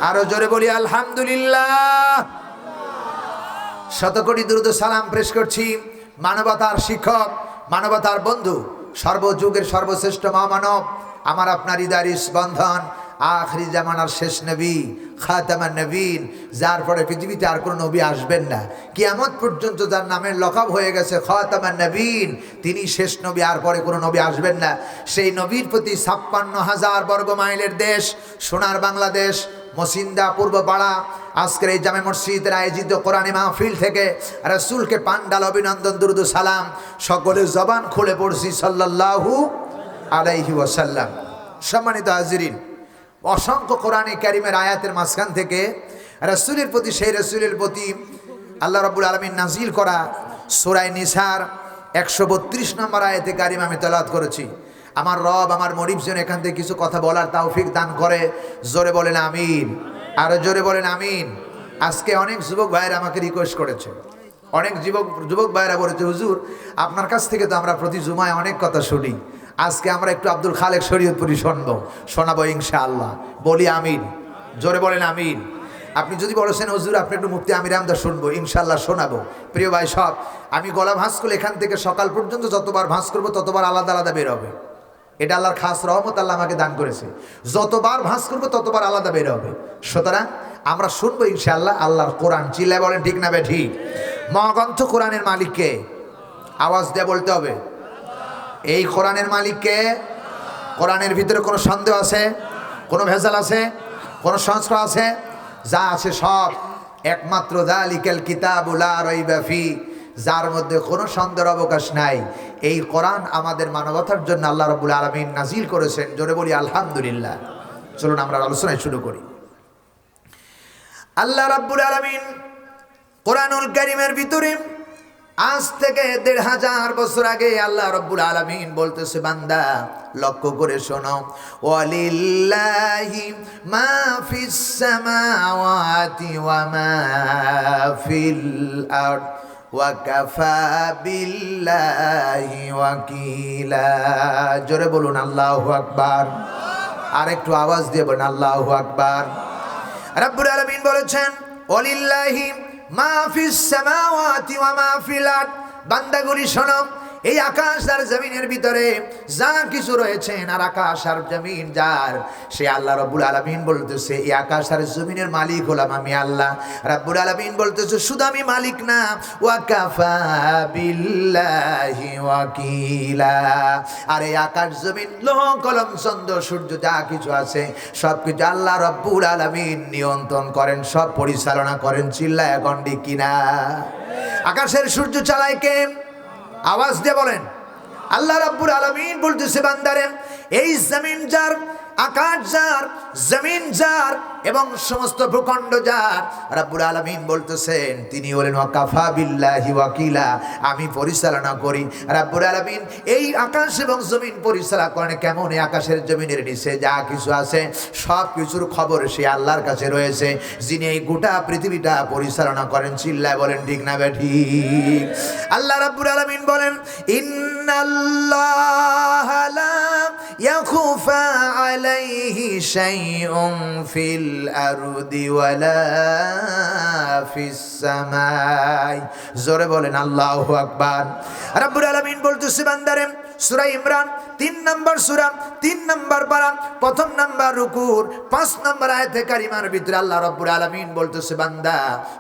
আরো জোরে বলি আলহামদুলিল্লাহ। শতকোটি দুরূদ সালাম পেশ করছি মানবতার শিক্ষক, মানবতার বন্ধু, সর্বযুগের সর্বশ্রেষ্ঠ মহামানব, আমার আপনার হৃদয়ের স্পন্দন, আখরি জামানার শেষ নবী, খাতামান নবীন, যার পরে পৃথিবীতে আর কোনো নবী আসবেন না, কিয়ামত পর্যন্ত যার নামের লকাব হয়ে গেছে খাতামান নবীন, তিনি শেষ নবী, আর পরে কোনো নবী আসবেন না। সেই নবীর প্রতি ৫৬,০০০ বর্গ মাইলের দেশ সোনার বাংলাদেশ, মসিন্দা পূর্বপাড়া, আজকের এই জামে মসজিদের আয়োজিত কোরআনী মাহফিল থেকে রাসূলকে পান্ডাল অভিনন্দন দুরূদ সালাম, সকলে জবান খুলে পড়ছি সাল্লাল্লাহু আলাইহি ওয়াসাল্লাম। সম্মানিত হাজিরিন, অসংখ্য কোরআনে কারিমের আয়াতের মাঝখান থেকে রাসূলের প্রতি, সেই রাসূলের প্রতি আল্লাহ রাব্বুল আলামিন নাজিল করা সূরা নিসার ১৩২ নম্বর আয়াতে কারিমা আমি তেলাওয়াত করেছি। আমার রব, আমার মরিব যেন এখান থেকে কিছু কথা বলার তৌফিক দান করে। জোরে বলেন আমিন, আরো জোরে বলেন আমিন। আজকে অনেক যুবক ভাইরা আমাকে রিকোয়েস্ট করেছে, অনেক যুবক ভাইরা বলেছে, হুজুর আপনার কাছ থেকে তো আমরা প্রতি জুমায় অনেক কথা শুনি, আজকে আমরা একটু আব্দুল খালেক শরীয়তপুরি শোনাবো ইনশাআল্লাহ। বলি আমিন, জোরে বলেন আমিন। আপনি যদি বলেছেন হুজুর আপনি একটু মুফতি আমির আহমদ শুনবো, ইনশাআল্লাহ শোনাবো। প্রিয় ভাই সব, আমি গলা ভাঁজ করলে এখান থেকে সকাল পর্যন্ত যতবার ভাঁজ করবো ততবার আলাদা আলাদা বের হবে। এটা আল্লাহর খাস রহমত, আল্লাহ আমাকে দান করেছে। যতবার ভাঁজ করবো ততবার আলাদা বের হবে। সুতরাং আমরা শুনবো ইনশাআল্লাহ আল্লাহর কোরআন। চিল্লায় বলেন ঠিক না ঠিক? মহাগ্রন্থ কোরআনের মালিককে আওয়াজ দিয়ে বলতে হবে, এই কোরআনের মালিককে। কোরআনের ভিতরে কোনো সন্দেহ আছে, কোনো ভেজাল আছে, কোনো সংস্কার আছে? যা আছে সব একমাত্র যালিকাল কিতাবু লা রাইবা ফি, যার মধ্যে কোনো সন্দেহের অবকাশ নাই। এই কোরআন আমাদের মানবতার জন্য আল্লাহ রাব্বুল আলামিন নাজিল করেছেন। জোরে বলি আলহামদুলিল্লাহ। চলুন আমরা আলোচনায় শুরু করি। আল্লাহ রাব্বুল আলামিন কোরআনুল কারীমের ভিতরে আজ থেকে ১৫০০ বছর আগে আল্লাহ রাব্বুল আলামিন বলতেছে, বান্দা লক্ষ্য করে শোনো, ওয়ালিল্লাহি মা ফিস সামাওয়াতি ওয়া মা ফিল আরদ ওয়া কাফা বিল্লাহি ওয়াকিলা। জোরে বলুন আল্লাহু আকবার। আর একটু আওয়াজ দিয়ে বলুন আল্লাহু আকবার। রাব্বুল আলামিন বলেছেন, ওয়ালিল্লাহি মা ফিস সামাওয়াতি ওয়া মা ফিল আরদ। বান্দাগুলি শোনো, এই আকাশ আর জমিনের ভিতরে যা কিছু রয়েছে, আর আকাশ আর জমিন যার, সে আল্লাহ রাব্বুল আলামিন বলতেছে, এই আকাশ আর জমিনের মালিক হলাম আমি আল্লাহ রাব্বুল আলামিন বলতেছে, শুধু আমি মালিক না, ওয়া কাফা বিল্লাহি ওয়াকিলা। আর এই আকাশ জমিন লৌহ কলম চন্দ্র সূর্য যা কিছু আছে সব কিছু আল্লাহ রাব্বুল আলামিন নিয়ন্ত্রণ করেন, সব পরিচালনা করেন। চিল্লায় এখন ঠিক কিনা? আকাশের সূর্য চালায় কে? আওয়াজ দিয়ে বলেন। আল্লাহ রাব্বুল আলামিন বলতেছে, বান্দারে এই জমিন যার, আকাশ যার, জমিন যার এবং সমস্ত ভূখণ্ড যার, রাব্বুল আলামিন বলতেছেন তিনি হলেন ওয়াকাফা বিল্লাহি ওয়াকিলা, আমি পরিচালনা করি। রাব্বুল আলামিন এই আকাশ এবং জমিন পরিচালনা করেন কেমন? এই আকাশের জমিনের নিচে যা কিছু আছে সব কিছুর খবর সে আল্লাহর কাছে রয়েছে, যিনি এই গোটা পৃথিবীটা পরিচালনা করেন। চিল্লায় বলেন ঠিক না ঠিক? আল্লাহ রাব্বুল আলামিন বলেন, ইন্নাল্লাহা লা ইয়াখফা আলাইহি শাইউন ফিল আরদি ওয়ালা ফিস সামাই। জোরে বলেন আল্লাহু আকবার। রাব্বুল আলামিন বলতেছে, বান্দারে সূরা ইমরান ৩ নম্বর সূরা ৩ নম্বর পারা ১ম নম্বর রুকুর ৫ নম্বর আয়াতে কারিমার ভিতরে আল্লাহ রাব্বুল আলামিন বলতেছে, বান্দা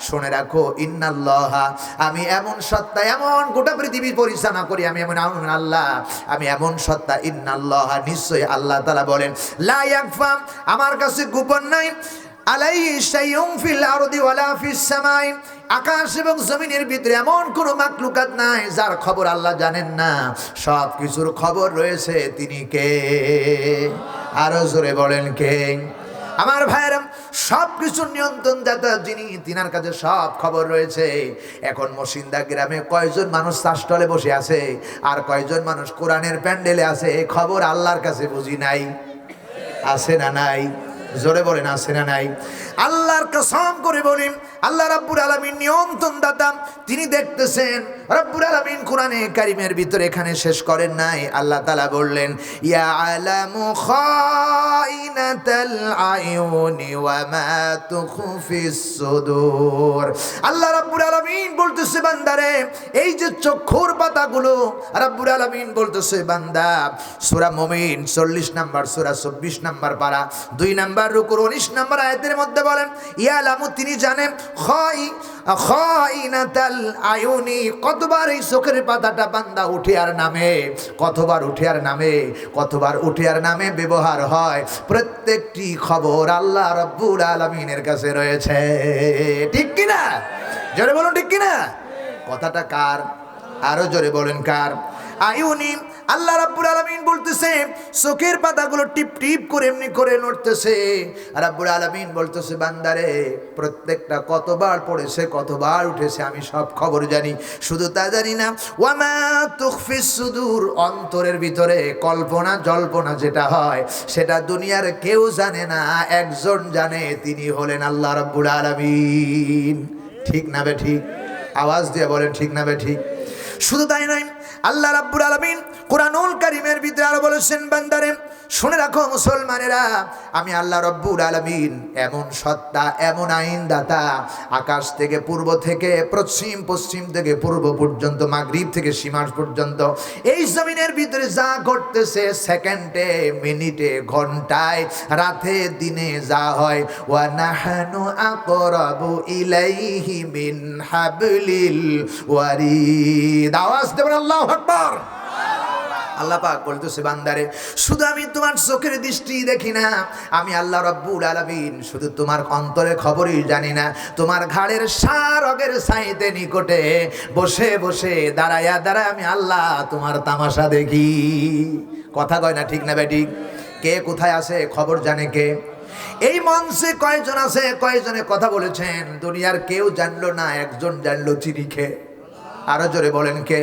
শুনে রাখো, ইন্নাল্লাহা, আমি এমন সত্তা, এমন গোটা পৃথিবী পরিচালনা করি, আমি এমন আল্লাহ, আমি এমন সত্তা, ইন্নাল্লাহা, নিশ্চয় আল্লাহ তাআলা বলেন, লা ইয়াকফা, আমার কাছে গোপন নাই, আলাইহি শাইউন ফিল আরদি ওয়ালা ফিস সামাই, আকাশ এবং জমিনের ভিতরে এমন কোনো মাখলুকাত নাই যার খবর আল্লাহ জানেন না। সব কিছুর খবর রয়েছে তিনি কে? আরো জোরে বলেন কে? আমার ভাইয়েরা, সব কিছুর নিয়ন্ত্রণ দাতা যিনি, তিনার কাছে সব খবর রয়েছে। এখন মসিন্দা গ্রামে কয়জন মানুষ চাষটলে বসে আছে আর কয়জন মানুষ কোরআনের প্যান্ডেলে আছে, এই খবর আল্লাহর কাছে বুঝি নাই? আছে না নাই? জোরে বলেন আছে না নাই? আল্লাহর কসম করে বলি, আল্লাহ রাব্বুল আলামিন নিয়ন্ত্রণ দাতা, তিনি দেখতেছেন। রাব্বুল আলামিন কোরআনে কারীমের ভিতরে এখানে শেষ করেন নাই। আল্লাহ তাআলা বললেন, ইয়া আলামু খাইনাতাল আয়ুনি ওয়া মা তুখফিস সুদূর। আল্লাহ রাব্বুল আলামিন বলতেছে, বান্দারে এই যে চক্ষুর পাতাগুলো, রাব্বুল আলামিন বলতেছে, বান্দা সূরা মুমিন 40 নাম্বার সূরা 24 নাম্বার পারা 2 নাম্বার রুকুর 19 নাম্বার আয়াতের মধ্যে বলেন, ইয়া লামু, তিনি জানেন খাইনাতাল আয়ুনি, কতবার এই চোখের পাতাটা বান্দা উঠে আর নামে, কতবার উঠে আর নামে, কতবার উঠে আর নামে ব্যবহার হয়, প্রত্যেকটি খবর আল্লাহ রাব্বুল আলামিনের কাছে রয়েছে। ঠিক কিনা? জোরে বলুন ঠিক কিনা? কথাটা কার? আরো জোরে বলেন কার? আয়ুনি, আল্লাহ রাব্বুল আলামিন বলতেছে চোখের পাতাগুলো টিপ টিপ করে এমনি করে নড়তেছে। রাব্বুল আলামিন বলতেছে, বান্দারে প্রত্যেকটা কতবার পড়েছে, কতবার উঠেছে, আমি সব খবর জানি। শুধু তা জানি না, ওয়ামা তুখফিস সুদূর, অন্তরের ভিতরে কল্পনা জল্পনা যেটা হয় সেটা দুনিয়ার কেউ জানে না, একজন জানে, তিনি হলেন আল্লাহ রাব্বুল আলামিন। ঠিক না বে ঠিক? আওয়াজ দিয়ে বলেন ঠিক না বে ঠিক? শুধু তাই নয়, আল্লাহ রাব্বুল আলামিন কুরআনুল কারীমের ভিতরে আরো বলেছেন, বান্দারে শুনে রাখো মুসলমানেরা, আমি আল্লাহ রাব্বুল আলামিন এমন সত্তা, এমন আইনদাতা, আকাশ থেকে পূর্ব থেকে পশ্চিম, পশ্চিম থেকে পূর্ব পর্যন্ত, মাগরিব থেকে সীমাস পর্যন্ত এই জমিনের ভিতরে যা ঘটতেছে, সেকেন্ডে, মিনিটে, ঘন্টায়, রাতে, দিনে যা হয়, ওয়া নাহানু আকরাবু ইলাইহি মিন হাবলিল ওয়ারিদ। আওয়াজ দেবেন আল্লাহু আকবার। আল্লাহ পাক বলতেছে, বান্দারে শুধু আমি তোমার চোখের দৃষ্টি দেখি না, আমি আল্লাহ রাব্বুল আলামিন শুধু তোমার অন্তরের খবরই জানি না, তোমার ঘাড়ের সারগের সাইতে নিকটে বসে বসে দাঁড়ায়া দাঁড়ায় আমি আল্লাহ তোমার তামাশা দেখি। কথা কয় না ঠিক না বেটি? কে কোথায় আছে খবর জানে কে? এই মঞ্চে কয়জন আছে, কয়জনে কথা বলেছেন? দুনিয়ার কেউ জানলো না, একজন জানলো, চিনি কে? আরো জোরে বলেন কে?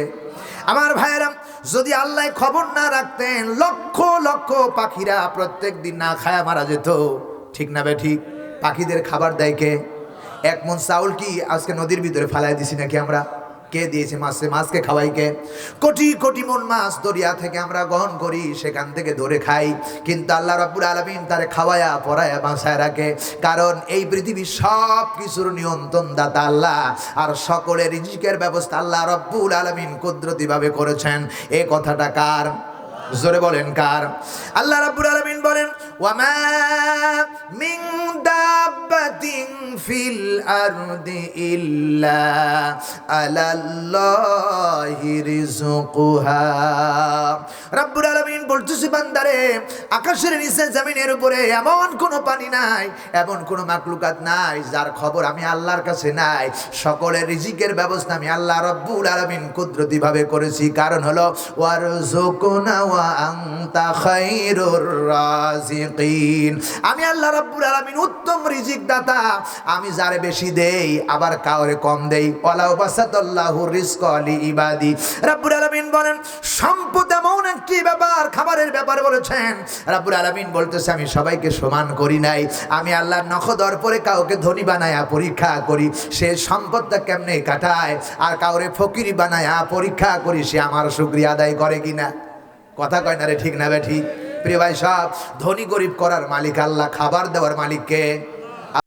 আমার ভাইয়েরা, যদি আল্লাহ খবর না রাখতেন, লক্ষ লক্ষ পাখিরা প্রত্যেক দিন না খায়া মারা যেত। ঠিক না বে ঠিক? পাখিদের খাবার দেয় কে? এক মন চাউল কি আজকে নদীর ভিতরে ফালাই দিছি নাকি আমরা? কে দিয়েছে? মাছকে খাওয়াই কে? কোটি কোটি মন মাছ দরিয়া থেকে আমরা গ্রহণ করি, সেখান থেকে ধরে খাই, কিন্তু আল্লাহ রাব্বুল আলামিন তারে খাওয়ায়া পরায়া বাঁচায় রাখে, কারণ এই পৃথিবীর সব কিছুর নিয়ন্ত্রণ দাতা আল্লাহ, আর সকলের রিজিকের ব্যবস্থা আল্লাহ রাব্বুল আলামিন কুদরতি ভাবে করেছেন। এই কথাটা কার? জোরে বলেন কার? আল্লাহ রাব্বুল আলামিন বলেন, ওয়ামা মিন দাব্বাতিন ফিল আরদি ইল্লা আলাল্লাহি রিজকুহা। রাব্বুল আলামিন বলতেছে, বান্দারে আকাশের নিচে জমিনের উপরে এমন কোনো পানি নাই, এমন কোনো মাখলুকাত নাই যার খবর আমি আল্লাহর কাছে নাই। সকলের রিজিকের ব্যবস্থা আমি আল্লাহ রাব্বুল আলামিন কুদরতি ভাবে করেছি। কারণ হলো ওয়ারযুকুনা ওয়া আনতা খায়রুর রাযিকিন, আমি আল্লাহ রাব্বুল আলামিন উত্তম রিজিক দাতা। আমি যারে বেশি দেই আবার কাউরে কম দেই। ওয়ালাউ বাসাতাল্লাহু রিজকা লিইবাদি। রাব্বুল আলামিন বলেন, সম্পদ এমন একটি ব্যাপার, খাবারের ব্যাপারে বলেছেন, রাব্বুল আলামিন বলতেছে আমি সবাইকে সমান করি নাই। আমি আল্লাহর নখদর পরে কাউকে ধনী বানায়া পরীক্ষা করি, সে সম্পদটা কেমনে কাটায়, আর কাউরে ফকির বানায়া পরীক্ষা করি, সে আমার শুকরিয়া আদায় করে কিনা। কথা কয় না রে ঠিক না বে ঠিক? প্রিয় ভাই, সব ধনী গরিব করার মালিক আল্লাহ, খাবার দেওয়ার মালিক কে?